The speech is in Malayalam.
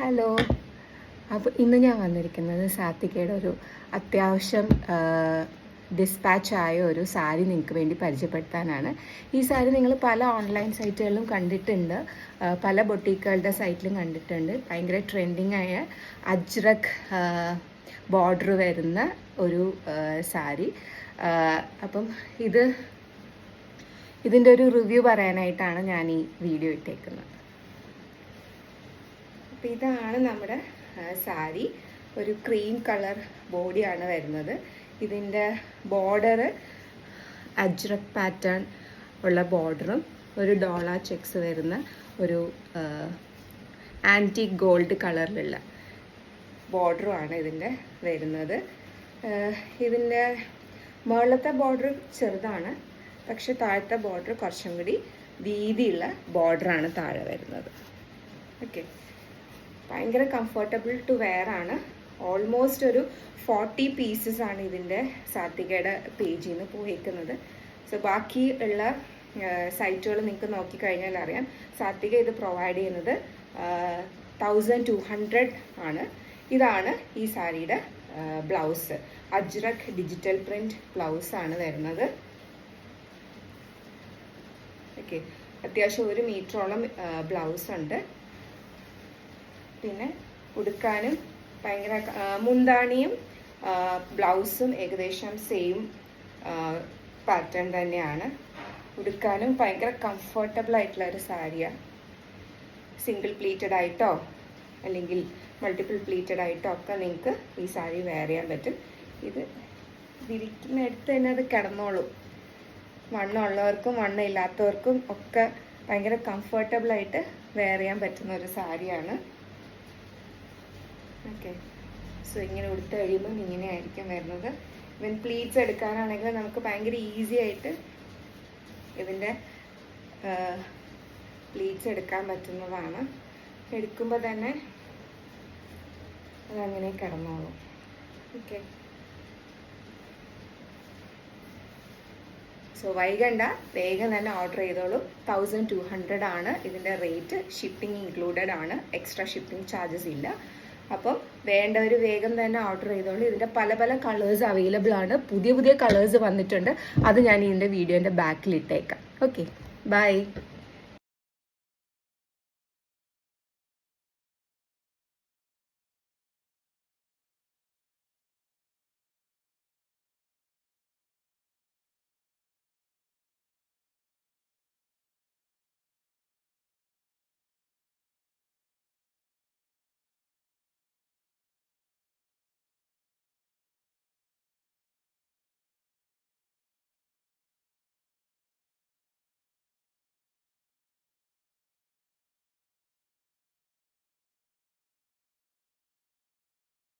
ഹലോ. അപ്പോൾ ഇന്ന് ഞാൻ വന്നിരിക്കുന്നത് സാത്വികയുടെ ഒരു അത്യാവശ്യം ഡിസ്പാച്ച് ഒരു സാരി നിങ്ങൾക്ക് വേണ്ടി പരിചയപ്പെടുത്താനാണ്. ഈ സാരി നിങ്ങൾ പല ഓൺലൈൻ സൈറ്റുകളിലും കണ്ടിട്ടുണ്ട്, പല ബൊട്ടീക്കുകളുടെ സൈറ്റിലും കണ്ടിട്ടുണ്ട്. ഭയങ്കര ട്രെൻഡിങ് ആയ അജ്രക് ബോർഡർ വരുന്ന ഒരു സാരി. അപ്പം ഇതിൻ്റെ ഒരു റിവ്യൂ പറയാനായിട്ടാണ് ഞാൻ ഈ വീഡിയോ ഇട്ടേക്കുന്നത്. അപ്പോൾ ഇതാണ് നമ്മുടെ സാരി. ഒരു ക്രീം കളർ ബോഡിയാണ് വരുന്നത്. ഇതിൻ്റെ ബോർഡർ അജ്രക് പാറ്റേൺ ഉള്ള ബോർഡറും ഒരു ഡോള ചെക്സ് വരുന്ന ഒരു ആൻറ്റിക് ഗോൾഡ് കളറിലുള്ള ബോർഡറുമാണ് ഇതിൻ്റെ വരുന്നത്. ഇതിൻ്റെ മുകളിലത്തെ ബോർഡർ ചെറുതാണ്, പക്ഷെ താഴത്തെ ബോർഡർ കുറച്ചും കൂടി വീതിയുള്ള ബോർഡറാണ് താഴെ വരുന്നത്. ഓക്കെ, ഭയങ്കര കംഫർട്ടബിൾ ടു വെയർ ആണ്. ഓൾമോസ്റ്റ് ഒരു 40 പീസസ് ആണ് ഇതിൻ്റെ സാത്വികയുടെ പേജിൽ നിന്ന് പോയിരിക്കുന്നത്. സോ ബാക്കി ഉള്ള സൈറ്റുകൾ നിങ്ങൾക്ക് നോക്കിക്കഴിഞ്ഞാൽ അറിയാം, സാത്വിക ഇത് പ്രൊവൈഡ് ചെയ്യുന്നത് 1200 ആണ്. ഇതാണ് ഈ സാരിയുടെ blouse. Ajrak digital print blouse ആണ് വരുന്നത്. ഓക്കെ, അത്യാവശ്യം 1 മീറ്ററോളം ബ്ലൗസ് ഉണ്ട്. പിന്നെ ഉടുക്കാനും ഭയങ്കര മുന്താണിയും ബ്ലൗസും ഏകദേശം സെയിം പാറ്റേൺ തന്നെയാണ്. ഉടുക്കാനും ഭയങ്കര കംഫർട്ടബിൾ ആയിട്ടുള്ള ഒരു സാരിയാണ്. സിംഗിൾ പ്ലീറ്റഡ് ആയിട്ടോ അല്ലെങ്കിൽ മൾട്ടിപ്പിൾ പ്ലീറ്റഡ് ആയിട്ടോ ഒക്കെ നിങ്ങൾക്ക് ഈ സാരി വെയർ ചെയ്യാൻ പറ്റും. ഇത് വിരിക്കുന്നിടത്ത് തന്നെ അത് കിടന്നോളും. വണ്ണമുള്ളവർക്കും വണ്ണമില്ലാത്തവർക്കും ഒക്കെ ഭയങ്കര കംഫർട്ടബിളായിട്ട് വെയർ ചെയ്യാൻ പറ്റുന്ന ഒരു സാരിയാണ്. ഓക്കെ, സോ ഇങ്ങനെ ഉടുത്ത് കഴിയുമ്പം ഇങ്ങനെ ആയിരിക്കും വരുന്നത്. ഇവൻ പ്ലീറ്റ്സ് എടുക്കാനാണെങ്കിൽ നമുക്ക് ഭയങ്കര ഈസി ആയിട്ട് ഇതിൻ്റെ പ്ലീറ്റ്സ് എടുക്കാൻ പറ്റുന്നതാണ്. എടുക്കുമ്പോൾ തന്നെ അതങ്ങനെ കിടന്നോളും. ഓക്കെ, സോ വൈകണ്ട, വേഗം തന്നെ ഓർഡർ ചെയ്തോളൂ. 1200 ആണ് ഇതിൻ്റെ റേറ്റ്. ഷിപ്പിംഗ് ഇൻക്ലൂഡഡ് ആണ്, എക്സ്ട്രാ ഷിപ്പിംഗ് ചാർജസ് ഇല്ല. അപ്പം വേണ്ടവർ വേഗം തന്നെ ഓർഡർ ചെയ്തോളൂ. ഇതിൻ്റെ പല പല കളേഴ്സ് അവൈലബിൾ ആണ്. പുതിയ പുതിയ കളേഴ്സ് വന്നിട്ടുണ്ട്. അത് ഞാൻ ഇതിൻ്റെ വീഡിയോൻ്റെ ബാക്കിൽ ഇട്ടേക്കാം. Okay, by.